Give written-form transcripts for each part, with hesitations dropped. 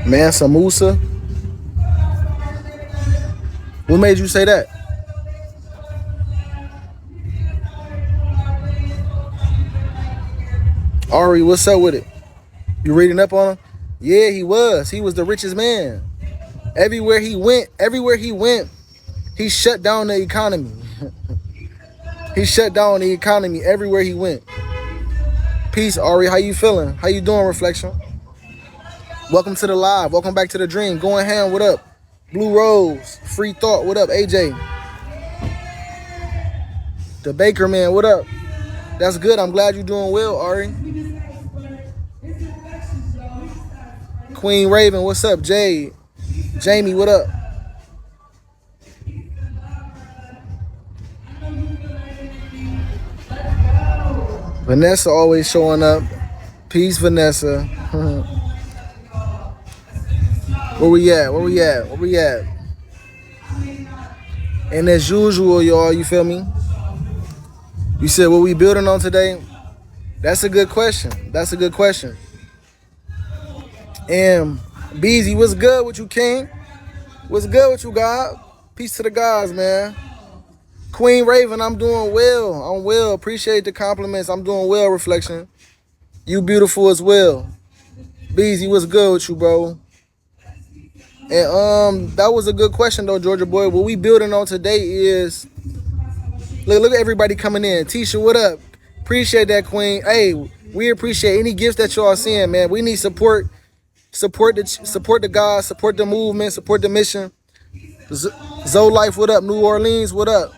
Mansa Musa. What made you say that? Ari, what's up with it? You reading up on him? Yeah, he was. He was the richest man. Everywhere he went, he shut down the economy. He shut down the economy everywhere he went. Peace, Ari. How you feeling? How you doing, Reflection? Welcome to the live. Welcome back to the dream. Going ham, what up? Blue Rose, Free Thought, what up? AJ. The Baker Man, what up? That's good. I'm glad you're doing well, Ari. Queen Raven, what's up? Jade. Jamie, what up? Vanessa always showing up. Peace, Vanessa. Where we at? And as usual, y'all, you feel me? You said what we building on today? That's a good question. And Beezy, what's good with you, King? What's good with you, God? Peace to the gods, man. Queen Raven, I'm doing well. I'm well. Appreciate the compliments. I'm doing well, Reflection. You beautiful as well. Beezy, what's good with you, bro? And that was a good question though, Georgia boy. What we building on today is look at everybody coming in. Tisha, what up? Appreciate that, Queen. Hey, we appreciate any gifts that y'all seeing, man. We need support. Support the God, support the movement, support the mission. Zoe Life, what up? New Orleans, what up?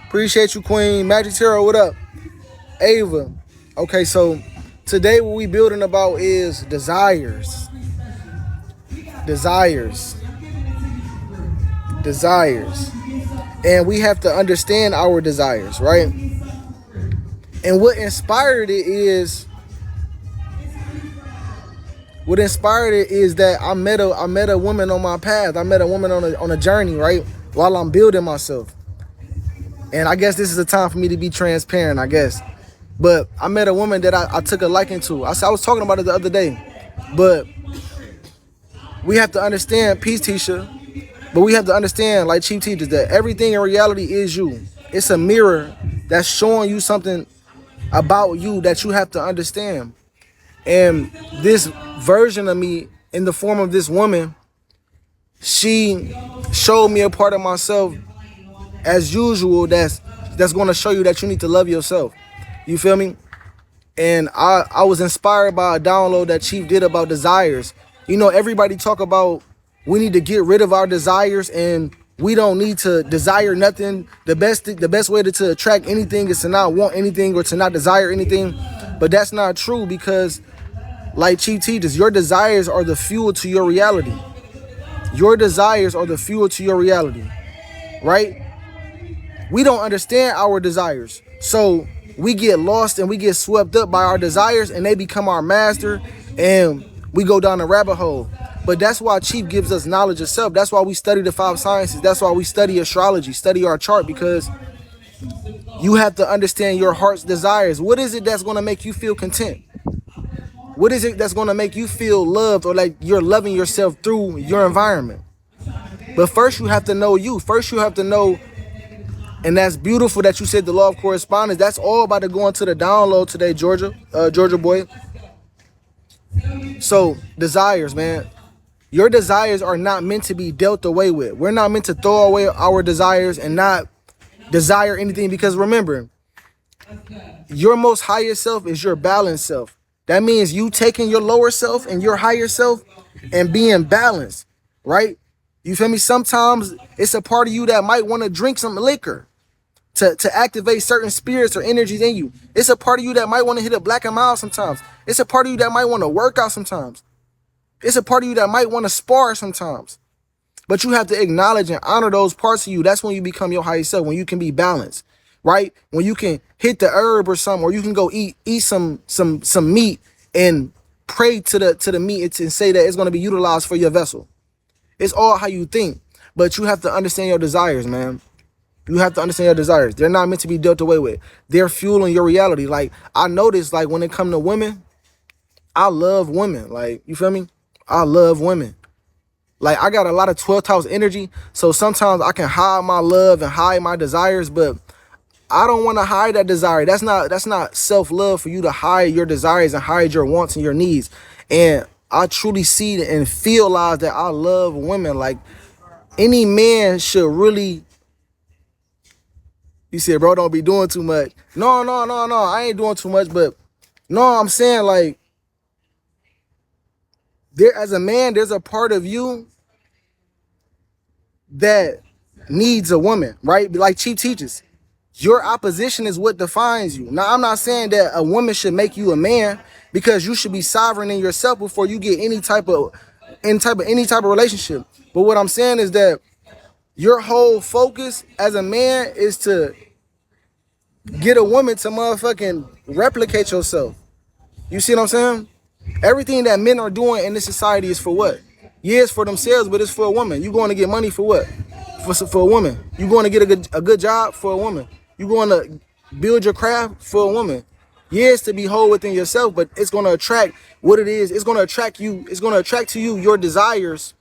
Appreciate you, Queen. Magic Tarot, what up? Ava. Okay, so today what we building about is desires. And we have to understand our desires, right? And what inspired it is that I met a woman on my path. I met a woman on a journey, right? While I'm building myself. And I guess this is a time for me to be transparent, I guess. But I met a woman that I took a liking to. I was talking about it the other day. But we have to understand, peace, Tisha. But we have to understand, like Chief teaches, that everything in reality is you. It's a mirror that's showing you something about you that you have to understand. And this version of me, in the form of this woman, she showed me a part of myself, as usual, that's going to show you that you need to love yourself. You feel me? And I was inspired by a download that Chief did about desires. You know, everybody talk about we need to get rid of our desires and we don't need to desire nothing. The best way to attract anything is to not want anything or to not desire anything. But that's not true, because like Chief teaches, your desires are the fuel to your reality. Your desires are the fuel to your reality, right? We don't understand our desires. So we get lost and we get swept up by our desires and they become our master and we go down a rabbit hole. But that's why Chief gives us knowledge of self. That's why we study the 5 sciences. That's why we study astrology, study our chart, because you have to understand your heart's desires. What is it that's going to make you feel content? What is it that's going to make you feel loved or like you're loving yourself through your environment? But first you have to know you. First you have to know, and that's beautiful that you said the law of correspondence. That's all about to go into the download today, Georgia boy. So desires, man. Your desires are not meant to be dealt away with. We're not meant to throw away our desires and not desire anything, because remember, your most higher self is your balanced self. That means you taking your lower self and your higher self and being balanced, right? You feel me? Sometimes it's a part of you that might want to drink some liquor to activate certain spirits or energies in you. It's a part of you that might want to hit a black and mild sometimes. It's a part of you that might want to work out sometimes. It's a part of you that might want to spar sometimes. But you have to acknowledge and honor those parts of you. That's when you become your higher self, when you can be balanced, right? When you can hit the herb or something, or you can go eat some meat and pray to the meat and say that it's going to be utilized for your vessel. It's all how you think. But you have to understand your desires, man. You have to understand your desires. They're not meant to be dealt away with. They're fueling your reality. Like, I noticed, like, when it comes to women, I love women. Like, you feel me? I love women. Like, I got a lot of 12th house energy, so sometimes I can hide my love and hide my desires, but I don't want to hide that desire. That's not self-love for you to hide your desires and hide your wants and your needs. And I truly see and feel that I love women. Like, any man should really. You said, bro, don't be doing too much. No, no, no, no. I ain't doing too much, but no, I'm saying, like, there, as a man, there's a part of you that needs a woman, right? Like Chief teaches, your opposition is what defines you. Now, I'm not saying that a woman should make you a man, because you should be sovereign in yourself before you get any type of relationship. But what I'm saying is that your whole focus as a man is to get a woman to motherfucking replicate yourself. You see what I'm saying? Everything that men are doing in this society is for what? Yeah, it's for themselves, but it's for a woman. You going to get money for what? For a woman. You going to get a good job for a woman. You going to build your craft for a woman. Yeah, it's to be whole within yourself, but it's going to attract what it is. It's going to attract you. It's going to attract to you your desires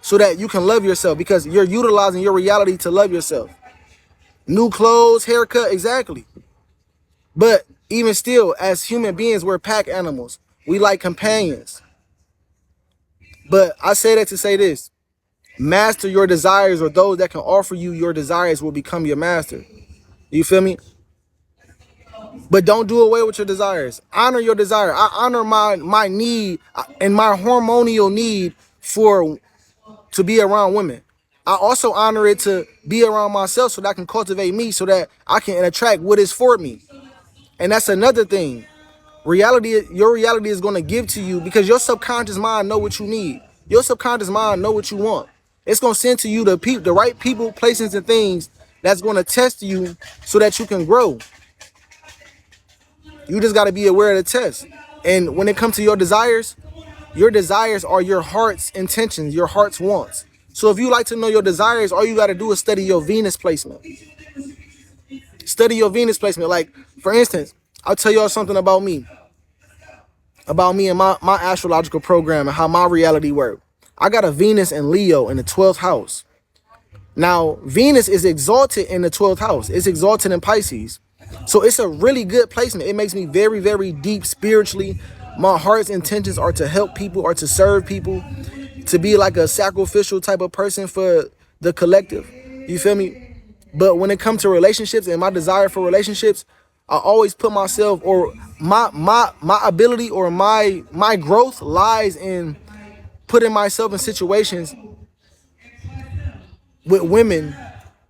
so that you can love yourself, because you're utilizing your reality to love yourself. New clothes, haircut, exactly. But even still, as human beings, we're pack animals. We like companions. But I say that to say this. Master your desires, or those that can offer you your desires will become your master. You feel me? But don't do away with your desires. Honor your desire. I honor my need and my hormonal need to be around women. I also honor it to be around myself so that I can cultivate me, so that I can attract what is for me. And that's another thing. Your reality is going to give to you, because your subconscious mind know what you need. Your subconscious mind know what you want. It's going to send to you the right people, places, and things that's going to test you so that you can grow. You just got to be aware of the test. And when it comes to your desires are your heart's intentions, your heart's wants. So if you like to know your desires, all you got to do is study your Venus placement. Study your Venus placement. Like, for instance, I'll tell y'all something about me and my astrological program and how my reality works. I got a Venus and Leo in the 12th house. Now, Venus is exalted in the 12th house. It's exalted in Pisces. So it's a really good placement. It makes me very, very deep spiritually. My heart's intentions are to help people, or to serve people, to be like a sacrificial type of person for the collective. You feel me? But when it comes to relationships and my desire for relationships, I always put myself, or my ability, or my growth lies in putting myself in situations with women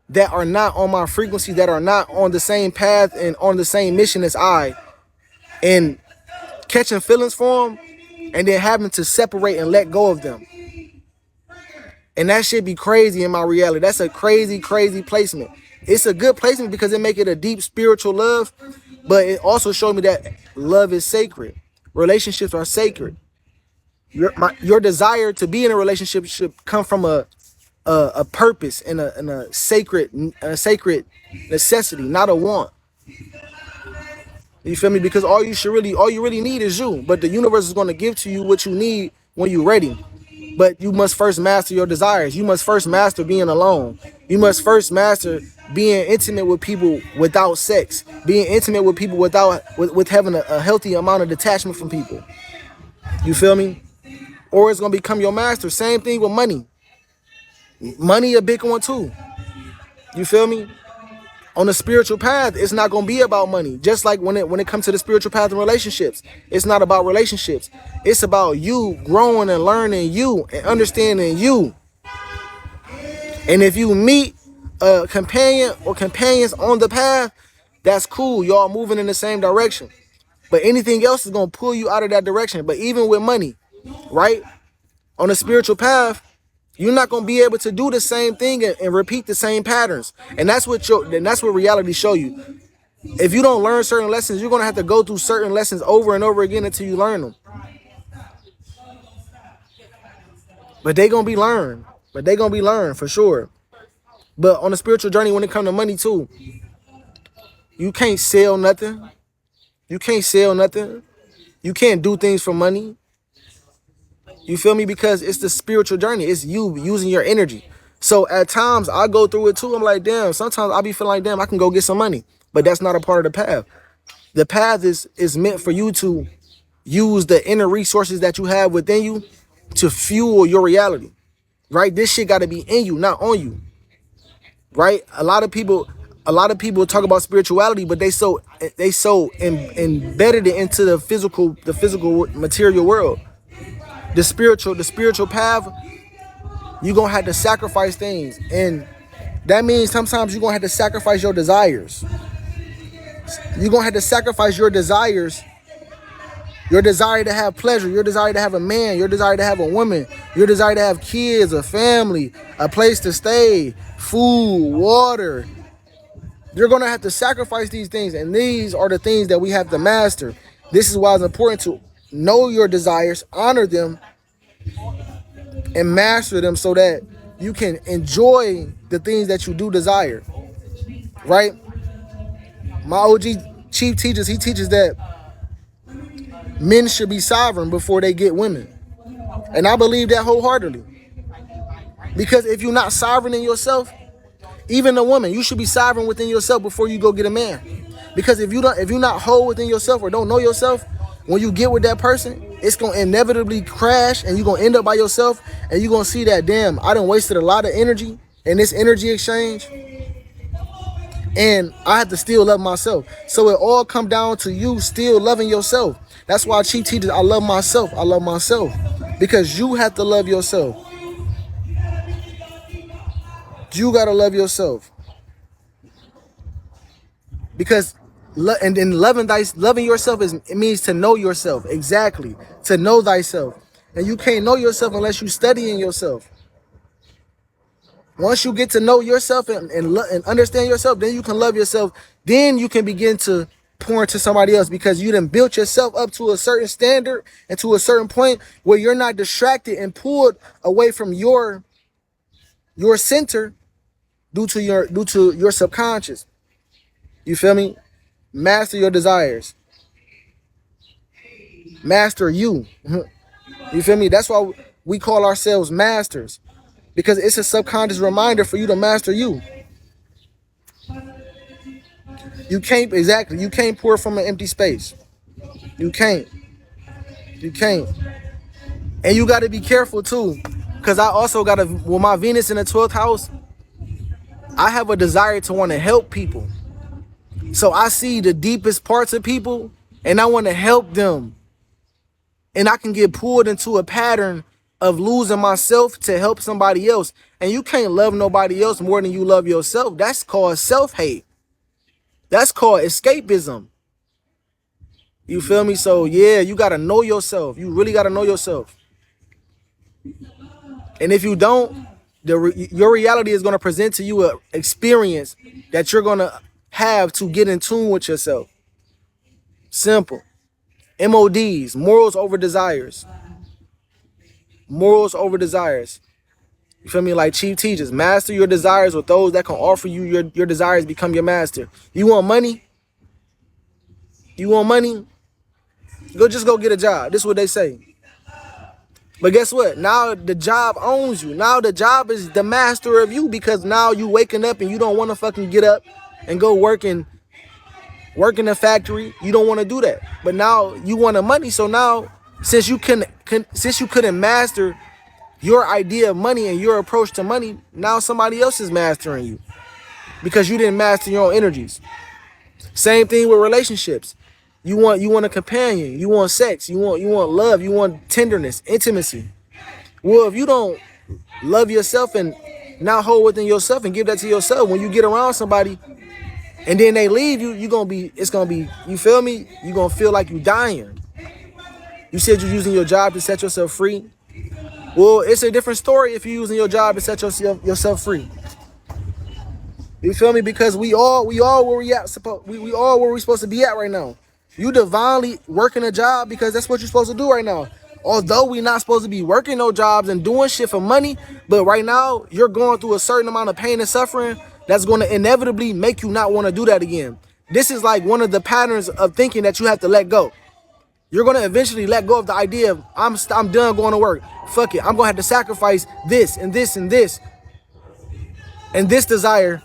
that are not on my frequency, that are not on the same path and on the same mission as I, and catching feelings for them, and then having to separate and let go of them. And that shit be crazy in my reality. That's a crazy, crazy placement. It's a good placement because it make it a deep spiritual love, but it also showed me that love is sacred. Relationships are sacred. Your desire to be in a relationship should come from a purpose and a sacred necessity, not a want. You feel me? Because all you really need is you. But the universe is going to give to you what you need when you're ready. But you must first master your desires. You must first master being alone. You must first master being intimate with people without sex. Being intimate with people with having a healthy amount of detachment from people. You feel me? Or it's going to become your master. Same thing with money. Money a big one too. You feel me? On the spiritual path, it's not going to be about money. Just like when it comes to the spiritual path and relationships, it's not about relationships. It's about you growing and learning you and understanding you. And if you meet a companion or companions on the path, that's cool. Y'all moving in the same direction. But anything else is going to pull you out of that direction. But even with money, right? On the spiritual path, you're not going to be able to do the same thing and repeat the same patterns. And that's what reality show you. If you don't learn certain lessons, you're going to have to go through certain lessons over and over again until you learn them. But they going to be learned. For sure. But on the spiritual journey, when it comes to money too, you can't sell nothing. You You can't do things for money. You feel me? Because it's the spiritual journey. It's you using your energy. So at times I go through it too. I'm like, damn, sometimes I be feeling like, damn, I can go get some money. But that's not a part of the path. The path is meant for you to use the inner resources that you have within you to fuel your reality. Right? This shit got to be in you, not on you. Right? A lot of people talk about spirituality, but they so embedded it into the physical material world. The spiritual path, you're gonna have to sacrifice things, and that means sometimes you're gonna have to sacrifice your desires. You're gonna have to sacrifice your desires, your desire to have pleasure, your desire to have a man, your desire to have a woman, your desire to have kids, a family, a place to stay, food, water. You're gonna have to sacrifice these things, and these are the things that we have to master. This is why it's important to know your desires, honor them, and master them so that you can enjoy the things that you do desire. Right? My OG chief teaches, he teaches that men should be sovereign before they get women. And I believe that wholeheartedly. Because if you're not sovereign in yourself, even a woman, you should be sovereign within yourself before you go get a man. Because if you're not whole within yourself or don't know yourself, when you get with that person, it's gonna inevitably crash, and you're gonna end up by yourself, and you're gonna see that, damn, I done wasted a lot of energy in this energy exchange, and I have to still love myself. So it all come down to you still loving yourself. That's why Chief teaches, I love myself. I love myself. Because you have to love yourself. You gotta love yourself. Because and then loving yourself it means to know yourself. Exactly. To know thyself. And you can't know yourself unless you studying yourself. Once you get to know yourself and understand yourself, then you can love yourself. Then you can begin to pour into somebody else, because you done built yourself up to a certain standard and to a certain point where you're not distracted and pulled away from your center due to your subconscious. You feel me? Master your desires. Master you. You feel me? That's why we call ourselves masters, because it's a subconscious reminder for you to master you. You can't pour from an empty space. You can't. And you got to be careful too, because I also got to, with my Venus in the 12th house, I have a desire to want to help people. So I see the deepest parts of people and I want to help them. And I can get pulled into a pattern of losing myself to help somebody else. And you can't love nobody else more than you love yourself. That's called self-hate. That's called escapism. You feel me? So yeah, you got to know yourself. You really got to know yourself. And if you don't, your reality is going to present to you an experience that you're going to have to get in tune with yourself. Simple. MODs, morals over desires. Morals over desires. You feel me? Like Chief teaches, master your desires with those that can offer you your desires. Become your master. You want money? You want money? Just go get a job. This is what they say. But guess what? Now the job owns you. Now the job is the master of you, because now you waking up and you don't want to fucking get up and go work in a factory. You don't want to do that. But now you want the money. So now, since you couldn't master your idea of money and your approach to money, now somebody else is mastering you, because you didn't master your own energies. Same thing with relationships. You want a companion. You want sex. You want love. You want tenderness, intimacy. Well, if you don't love yourself and not hold within yourself and give that to yourself, when you get around somebody and then they leave you, it's gonna be, you feel me? You're gonna feel like you're dying. You said you're using your job to set yourself free. Well, it's a different story if you're using your job to set yourself free. You feel me? Because we all where we at. We all where we supposed to be at right now. You divinely working a job because that's what you're supposed to do right now. Although we're not supposed to be working no jobs and doing shit for money, but right now you're going through a certain amount of pain and suffering that's going to inevitably make you not want to do that again. This is like one of the patterns of thinking that you have to let go. You're gonna eventually let go of the idea of I'm done going to work. Fuck it. I'm gonna have to sacrifice this and this and this and this desire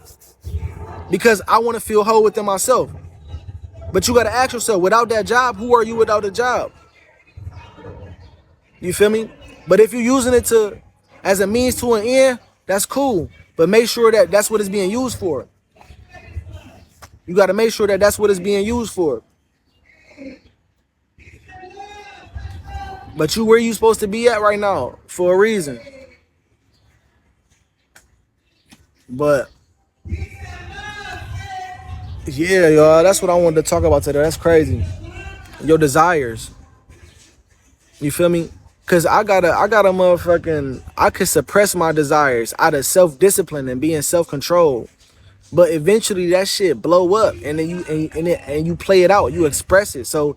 because I want to feel whole within myself. But you gotta ask yourself, without that job, who are you without a job? You feel me? But if you're using it to as a means to an end, that's cool. But make sure that that's what it's being used for. You got to make sure that that's what it's being used for. But you where you supposed to be at right now for a reason. But yeah, y'all, that's what I wanted to talk about today. That's crazy. Your desires. You feel me? Cause I got a motherfucking, I could suppress my desires out of self-discipline and being self-controlled. But eventually that shit blow up and then you play it out, you express it. So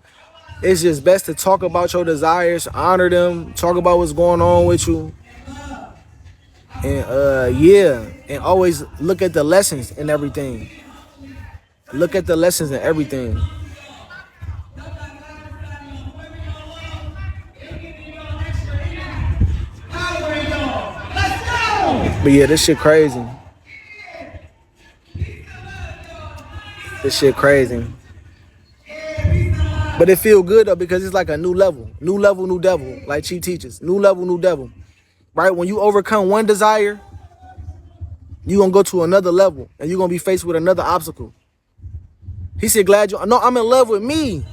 it's just best to talk about your desires, honor them, talk about what's going on with you. And yeah, and always look at the lessons and everything. Look at the lessons and everything. But yeah, this shit crazy. This shit crazy. But it feel good though because it's like a new level. New level, new devil. Like Chief teaches. New level, new devil. Right? When you overcome one desire, you're going to go to another level. And you're going to be faced with another obstacle. He said, glad you... No, I'm in love with me.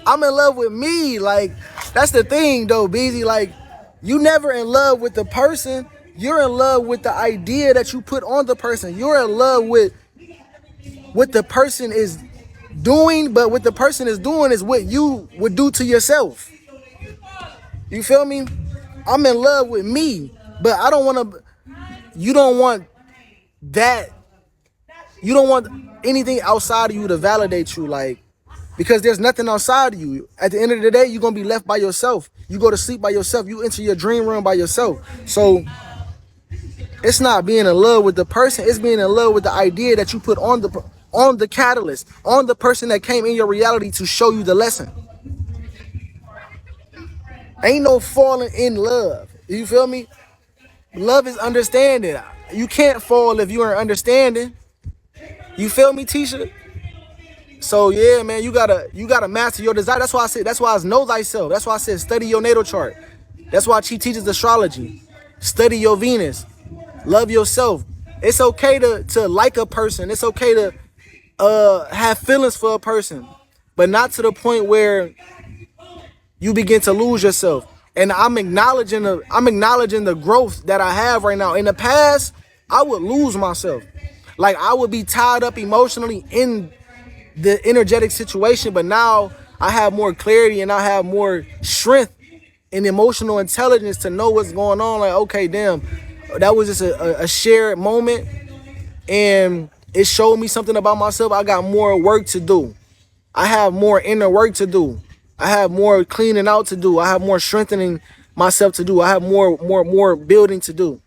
I'm in love with me. Like, that's the thing though, BZ. Like, you never in love with the person. You're in love with the idea that you put on the person. You're in love with what the person is doing, but what the person is doing is what you would do to yourself. You feel me? I'm in love with me, but I don't want to... You don't want that. You don't want anything outside of you to validate you, like, because there's nothing outside of you. At the end of the day, you're going to be left by yourself. You go to sleep by yourself. You enter your dream room by yourself. So it's not being in love with the person. It's being in love with the idea that you put on the catalyst, on the person that came in your reality to show you the lesson. Ain't no falling in love. You feel me? Love is understanding. You can't fall if you aren't understanding. You feel me, Tisha? So yeah, man, you gotta master your desire. That's why I said, that's why it's know thyself. That's why I said study your natal chart. That's why she teaches astrology. Study your Venus. Love yourself. It's okay to like a person. It's okay to have feelings for a person, but not to the point where you begin to lose yourself. And I'm acknowledging the growth that I have right now. In the past, I would lose myself. Like, I would be tied up emotionally in the energetic situation, but now I have more clarity and I have more strength and emotional intelligence to know what's going on. Like, okay, damn, that was just a shared moment and it showed me something about myself. I got more work to do. I have more inner work to do. I have more cleaning out to do. I have more strengthening myself to do. I have more building to do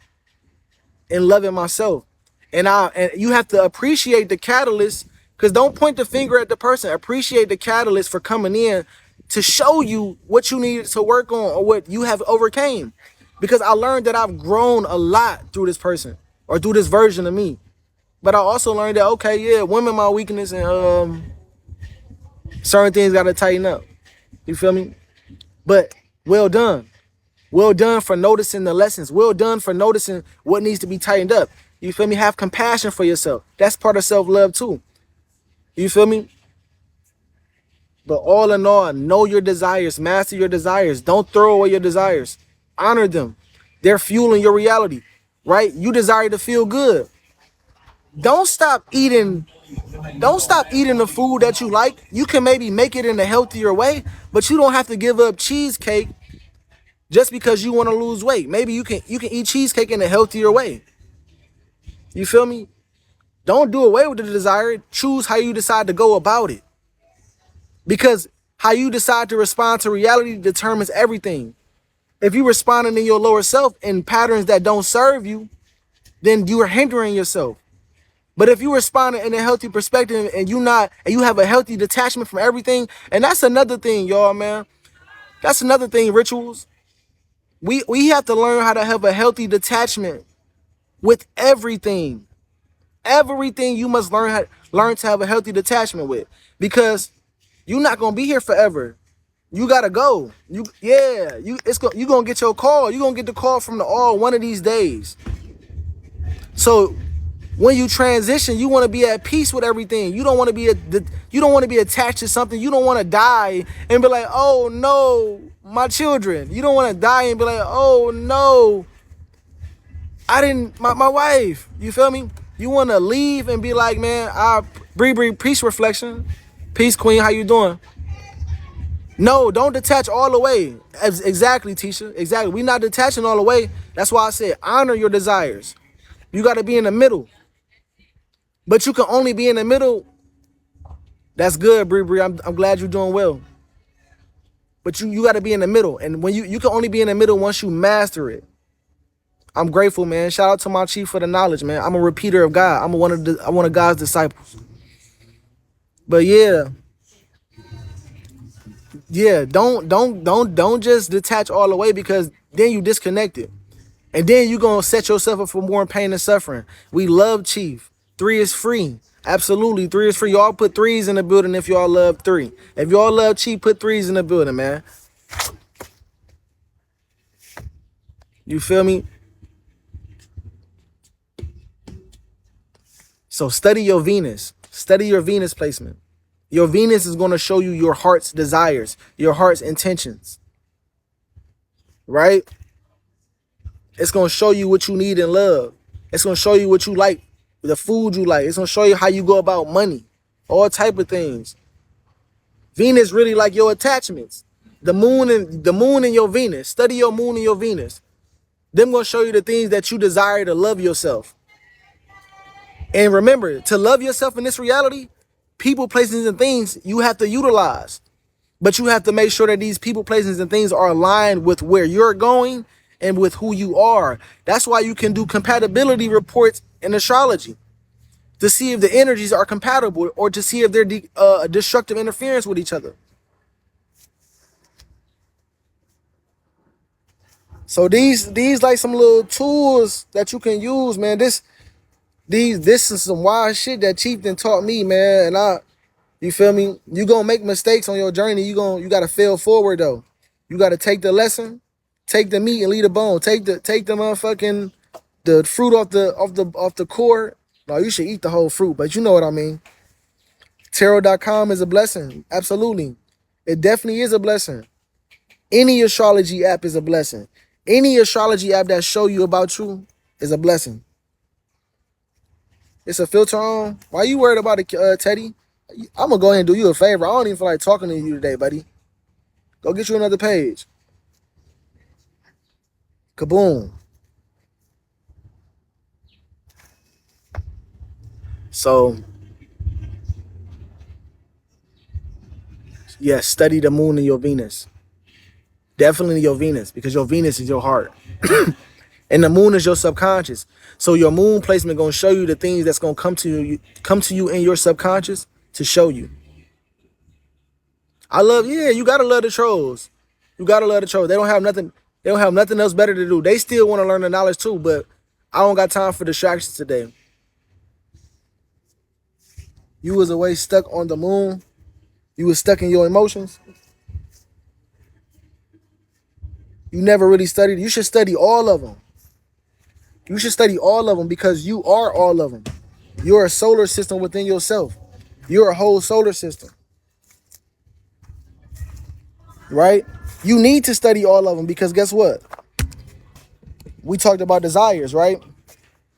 and loving myself. And you have to appreciate the catalyst, because don't point the finger at the person. Appreciate the catalyst for coming in to show you what you needed to work on or what you have overcame. Because I learned that I've grown a lot through this person or through this version of me. But I also learned that, okay, yeah, women my weakness and certain things got to tighten up. You feel me? But well done. Well done for noticing the lessons. Well done for noticing what needs to be tightened up. You feel me? Have compassion for yourself. That's part of self-love too. You feel me? But all in all, know your desires. Master your desires. Don't throw away your desires. Honor them. They're fueling your reality, right? You desire to feel good. Don't stop eating the food that you like. You can maybe make it in a healthier way, but you don't have to give up cheesecake just because you want to lose weight. Maybe you can eat cheesecake in a healthier way. You feel me? Don't do away with the desire. Choose how you decide to go about it. Because how you decide to respond to reality determines everything. If you're responding in your lower self in patterns that don't serve you, then you are hindering yourself. But if you respond in a healthy perspective and you have a healthy detachment from everything, and that's another thing, y'all, man. That's another thing, rituals. We have to learn how to have a healthy detachment with everything. Everything you must learn to have a healthy detachment with, because you're not gonna be here forever. You gotta go. You gonna get your call. You gonna get the call from the all one of these days. So when you transition, you want to be at peace with everything. You don't want to be attached to something. You don't want to die and be like, oh no, my children. You don't want to die and be like, oh no, my wife. You feel me? You want to leave and be like, man, Bree, peace reflection. Peace, queen, how you doing? No, don't detach all the way. Exactly, Tisha. Exactly. We not detaching all the way. That's why I said honor your desires. You got to be in the middle. But you can only be in the middle. That's good, Bree. I'm glad you're doing well. But you got to be in the middle. And when you can only be in the middle once you master it. I'm grateful, man. Shout out to my chief for the knowledge, man. I'm a repeater of God. I'm one of God's disciples. But yeah, don't just detach all the way, because then you disconnect it. And then you're going to set yourself up for more pain and suffering. We love Chief. 3 is free. Absolutely. 3 is free. Y'all put 3s in the building if y'all love 3. If y'all love Chief, put 3s in the building, man. You feel me? So study your Venus. Study your Venus placement. Your Venus is going to show you your heart's desires, your heart's intentions. Right? It's going to show you what you need in love. It's going to show you what you like, the food you like. It's going to show you how you go about money, all type of things. Venus really like your attachments. The moon and your Venus. Study your moon and your Venus. Them going to show you the things that you desire to love yourself. And remember, to love yourself in this reality, people, places, and things you have to utilize. But you have to make sure that these people, places, and things are aligned with where you're going and with who you are. That's why you can do compatibility reports in astrology, to see if the energies are compatible or to see if they're destructive interference with each other. So these like some little tools that you can use, man. This is some wild shit that Chieftain taught me, man. And you feel me? You gonna make mistakes on your journey. You gotta fail forward though. You gotta take the lesson, take the meat and leave the bone. Take the motherfucking the fruit off the core. No, you should eat the whole fruit, but you know what I mean. Tarot.com is a blessing. Absolutely. It definitely is a blessing. Any astrology app is a blessing. Any astrology app that show you about you is a blessing. It's a filter on. Why you worried about it, Teddy? I'm gonna go ahead and do you a favor. I don't even feel like talking to you today, buddy. Go get you another page. Kaboom. So, yes, study the moon and your Venus. Definitely your Venus, because your Venus is your heart. And the moon is your subconscious. So your moon placement gonna show you the things that's gonna come to you in your subconscious to show you. You gotta love the trolls. You gotta love the trolls. They don't have nothing else better to do. They still want to learn the knowledge too, but I don't got time for distractions today. You was away stuck on the moon. You was stuck in your emotions. You never really studied. You should study all of them. You should study all of them, because you are all of them. You're a solar system within yourself. You're a whole solar system. Right? You need to study all of them, because guess what? We talked about desires, right?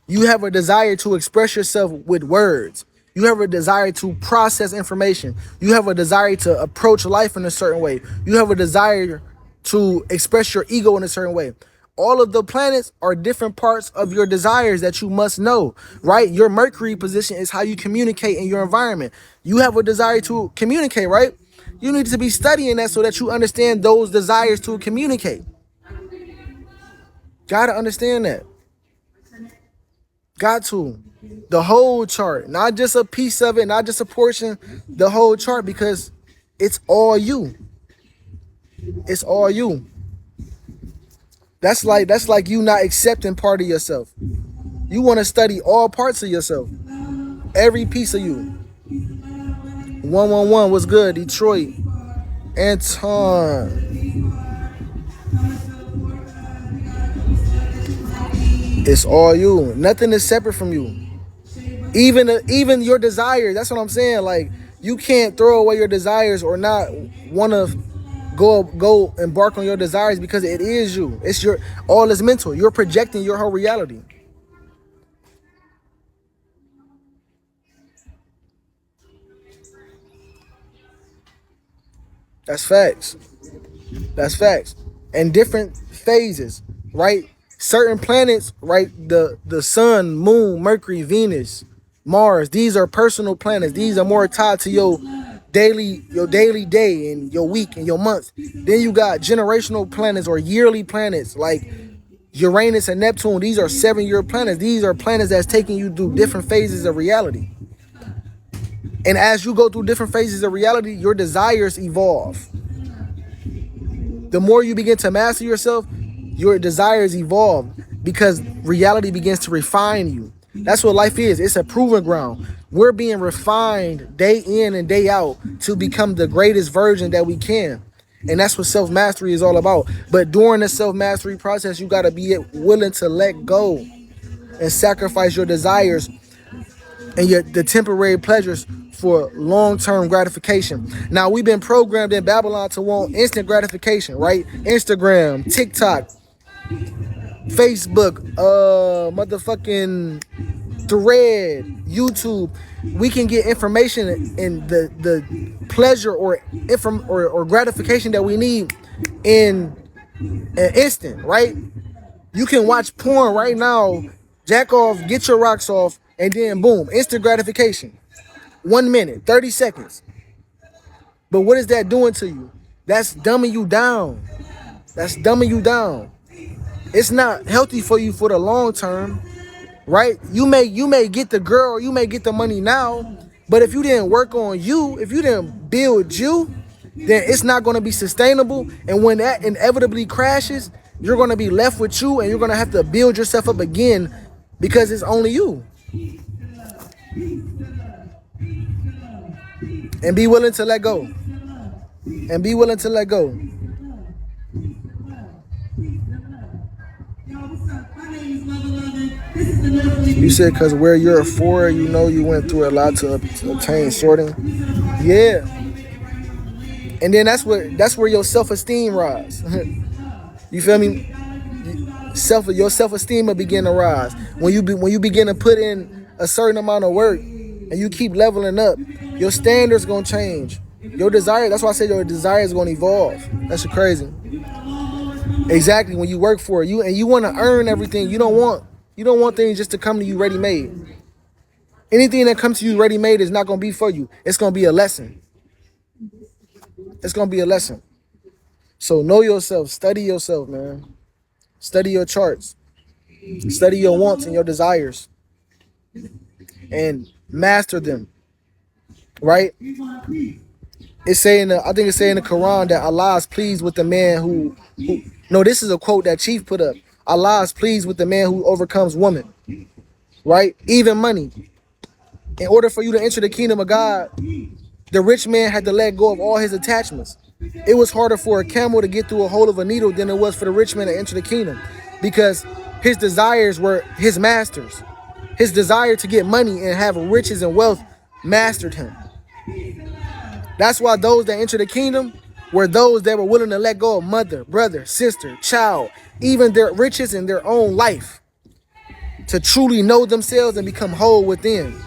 You have a desire to express yourself with words. You have a desire to process information. You have a desire to approach life in a certain way. You have a desire to express your ego in a certain way. All of the planets are different parts of your desires that you must know, right? Your Mercury position is how you communicate in your environment. You have a desire to communicate, right? You need to be studying that so that you understand those desires to communicate. Gotta understand that. Got to. The whole chart, not just a piece of it, not just a portion, the whole chart, because it's all you. It's all you. That's like you not accepting part of yourself. You want to study all parts of yourself. Every piece of you. 111, what's good? Detroit. Anton. It's all you. Nothing is separate from you. Even your desires. That's what I'm saying. Like, you can't throw away your desires or not want to go embark on your desires, because it is you. It's your, all is mental. You're projecting your whole reality. That's facts. That's facts. And different phases, right? Certain planets, right? The sun, moon, Mercury, Venus, Mars, these are personal planets. These are more tied to your daily day and your week and your month. Then you got generational planets or yearly planets like Uranus and Neptune. These are 7-year planets. These are planets that's taking you through different phases of reality. And as you go through different phases of reality, your desires evolve. The more you begin to master yourself, your desires evolve, because reality begins to refine you. That's what life is. It's a proving ground. We're being refined day in and day out to become the greatest version that we can. And that's what self-mastery is all about. But during the self-mastery process, you got to be willing to let go and sacrifice your desires and the temporary pleasures for long-term gratification. Now, we've been programmed in Babylon to want instant gratification, right? Instagram, TikTok, Facebook, motherfucking Thread, YouTube. We can get information and the pleasure or gratification that we need in an instant, right? You can watch porn right now, jack off, get your rocks off, and then boom, instant gratification. 1 minute, 30 seconds. But what is that doing to you? That's dumbing you down. That's dumbing you down. It's not healthy for you for the long term, right? You may get the girl, you may get the money now, but if you didn't work on you, if you didn't build you, then it's not going to be sustainable. And when that inevitably crashes, you're going to be left with you, and you're going to have to build yourself up again, because it's only you. And be willing to let go. And be willing to let go. You said because where you're for, you know you went through a lot to obtain sorting. Yeah. And then that's where your self-esteem rise. You feel me? Your self-esteem will begin to rise. When you begin to put in a certain amount of work and you keep leveling up, your standards gonna change. Your desire, that's why I say your desire is gonna evolve. That's crazy. Exactly. When you work for it, you want to earn everything. You don't want things just to come to you ready-made. Anything that comes to you ready-made is not gonna be for you. It's gonna be a lesson. It's gonna be a lesson. So know yourself, study yourself, man. Study your charts. Study your wants and your desires. And master them. Right? It's saying, I think it's saying in the Quran that Allah is pleased with the man who no, this is a quote that Chief put up. Allah is pleased with the man who overcomes woman. Right? Even money. In order for you to enter the kingdom of God, the rich man had to let go of all his attachments. It was harder for a camel to get through a hole of a needle than it was for the rich man to enter the kingdom, because his desires were his masters. His desire to get money and have riches and wealth mastered him. That's why those that enter the kingdom were those that were willing to let go of mother, brother, sister, child, even their riches and their own life, to truly know themselves and become whole within.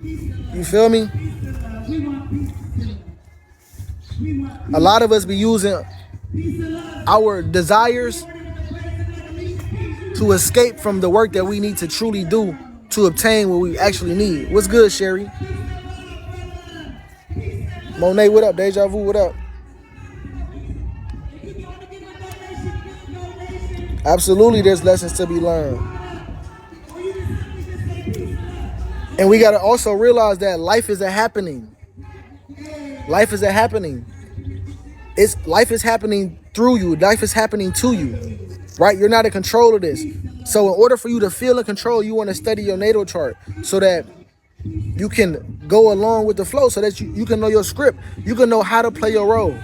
You feel me? A lot of us be using our desires to escape from the work that we need to truly do to obtain what we actually need. What's good, Sherry? Monet, what up? Deja Vu, what up? Absolutely, there's lessons to be learned. And we got to also realize that life is a happening. Life is a happening. Life is happening through you. Life is happening to you, right? You're not in control of this. So in order for you to feel in control, you want to study your natal chart so that you can go along with the flow, so that you can know your script. You can know how to play your role.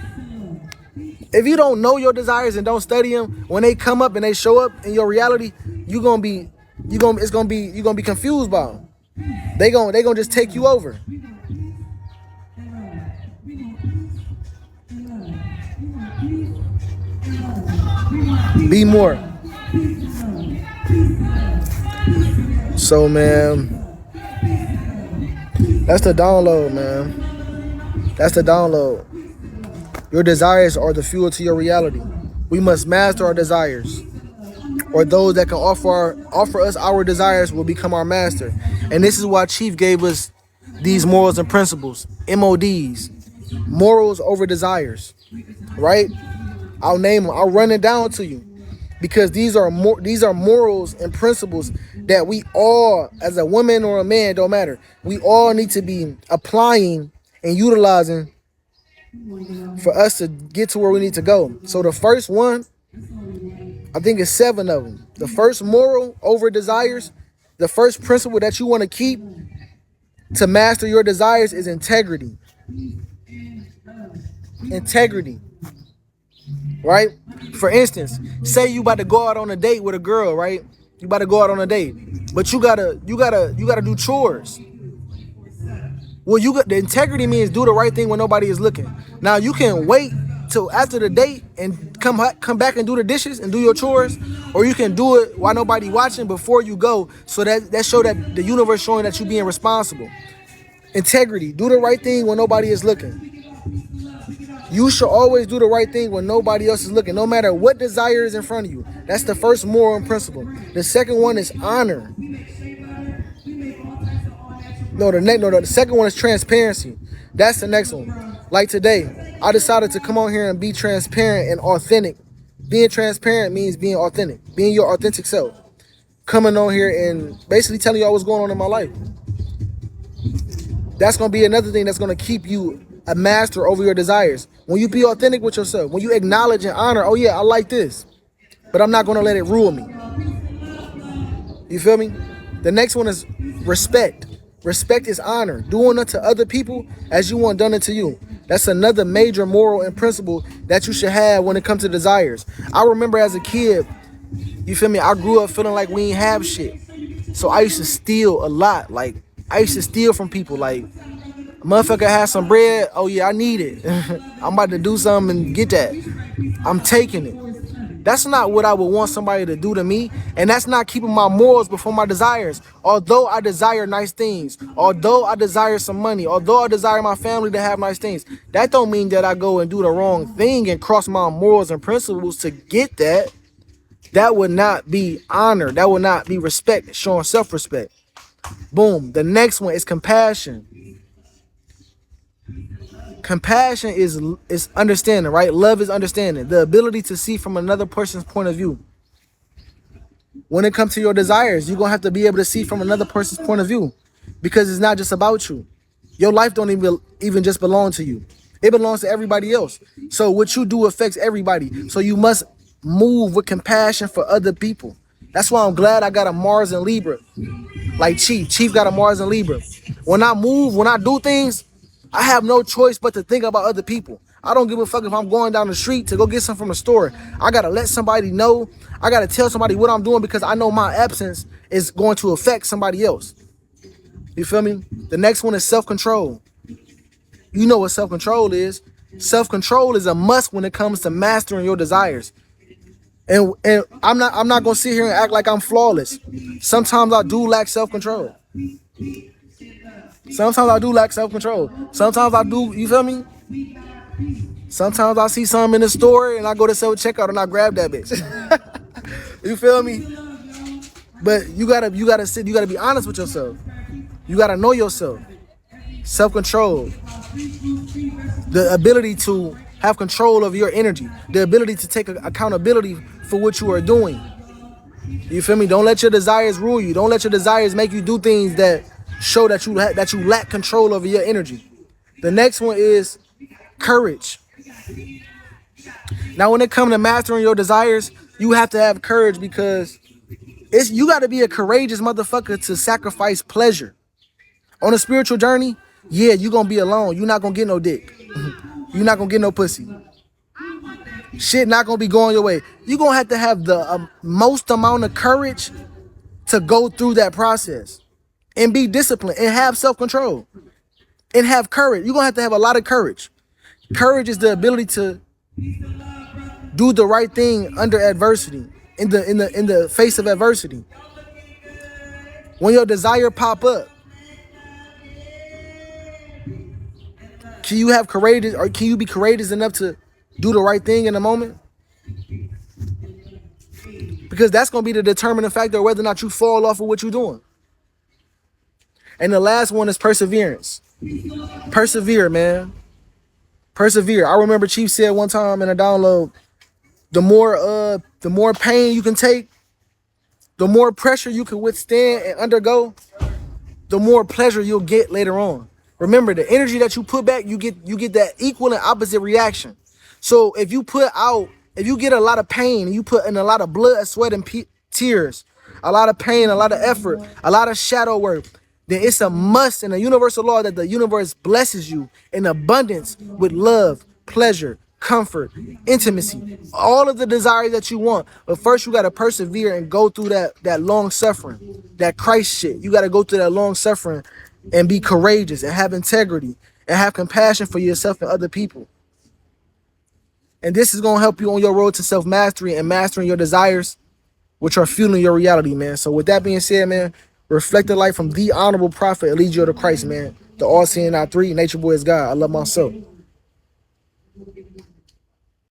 If you don't know your desires and don't study them, when they come up and they show up in your reality, you're gonna be confused by them. They gonna just take you over. Be more. So man, that's the download, man. That's the download. Your desires are the fuel to your reality. We must master our desires, or those that can offer us our desires will become our master. And this is why Chief gave us these morals and principles, MODs, morals over desires, right? I'll name them. I'll run it down to you, because these are morals and principles that we all, as a woman or a man, don't matter, we all need to be applying and utilizing for us to get to where we need to go. So the first one, I think it's 7 of them. The first moral over desires, the first principle that you want to keep to master your desires is integrity. Integrity. Right? For instance, say you about to go out on a date with a girl, right? You about to go out on a date, but you gotta do chores. Well, the integrity means do the right thing when nobody is looking. Now you can wait till after the date and come back and do the dishes and do your chores, or you can do it while nobody watching before you go. So that show that the universe showing that you being responsible. Integrity, do the right thing when nobody is looking. You should always do the right thing when nobody else is looking, no matter what desire is in front of you. That's the first moral and principle. The second one is honor. The second one is transparency. That's the next one. Like today, I decided to come on here and be transparent and authentic. Being transparent means being authentic, being your authentic self. Coming on here and basically telling y'all what's going on in my life. That's going to be another thing that's going to keep you a master over your desires. When you be authentic with yourself, when you acknowledge and honor, oh yeah, I like this, but I'm not going to let it rule me. You feel me? The next one is respect. Respect is honor. Doing unto other people as you want done unto you. That's another major moral and principle that you should have when it comes to desires. I remember as a kid, you feel me? I grew up feeling like we ain't have shit. So I used to steal a lot. Like, I used to steal from people. Like, a motherfucker has some bread. Oh yeah, I need it. I'm about to do something and get that. I'm taking it. That's not what I would want somebody to do to me. And that's not keeping my morals before my desires. Although I desire nice things, although I desire some money, although I desire my family to have nice things, that don't mean that I go and do the wrong thing and cross my morals and principles to get that. That would not be honor. That would not be respect, showing self-respect. Boom. The next one is compassion. Compassion is understanding, right? Love is understanding. The ability to see from another person's point of view. When it comes to your desires, you're going to have to be able to see from another person's point of view, because it's not just about you. Your life don't even just belong to you. It belongs to everybody else. So what you do affects everybody. So you must move with compassion for other people. That's why I'm glad I got a Mars and Libra. Like Chief got a Mars and Libra. When I move, when I do things, I have no choice but to think about other people. I don't give a fuck if I'm going down the street to go get something from a store. I got to let somebody know. I got to tell somebody what I'm doing, because I know my absence is going to affect somebody else. You feel me? The next one is self-control. You know what self-control is. Self-control is a must when it comes to mastering your desires. And I'm not going to sit here and act like I'm flawless. Sometimes I do lack self-control. Sometimes I do lack self-control. Sometimes I do, you feel me? Sometimes I see something in the store and I go to self-checkout and I grab that bitch. You feel me? But you gotta be honest with yourself. You gotta know yourself. Self-control. The ability to have control of your energy. The ability to take accountability for what you are doing. You feel me? Don't let your desires rule you. Don't let your desires make you do things that show that you lack control over your energy. The next one is courage. Now, when it comes to mastering your desires, you have to have courage, because you got to be a courageous motherfucker to sacrifice pleasure. On a spiritual journey, yeah, you're going to be alone. You're not going to get no dick. You're not going to get no pussy. Shit not going to be going your way. You're going to have the most amount of courage to go through that process and be disciplined and have self-control and have courage. You're going to have a lot of courage. Courage is the ability to do the right thing under adversity, in the face of adversity. When your desire pop up, can you have courageous, or can you be courageous enough to do the right thing in the moment? Because that's going to be the determining factor of whether or not you fall off of what you're doing. And the last one is perseverance. Persevere, man. Persevere. I remember Chief said one time in a download, the more pain you can take, the more pressure you can withstand and undergo, the more pleasure you'll get later on. Remember, the energy that you put back, you get that equal and opposite reaction. So if you get a lot of pain, and you put in a lot of blood, sweat, and tears, a lot of pain, a lot of effort, a lot of shadow work, then it's a must in a universal law that the universe blesses you in abundance with love, pleasure, comfort, intimacy, all of the desires that you want. But first you got to persevere and go through that long suffering, that Christ shit. You got to go through that long suffering and be courageous and have integrity and have compassion for yourself and other people. And this is going to help you on your road to self-mastery and mastering your desires, which are fueling your reality, man. So with that being said, man, reflect the light from the honorable prophet, lead you to Christ, man. The all-seeing I3, nature boy is God. I love myself.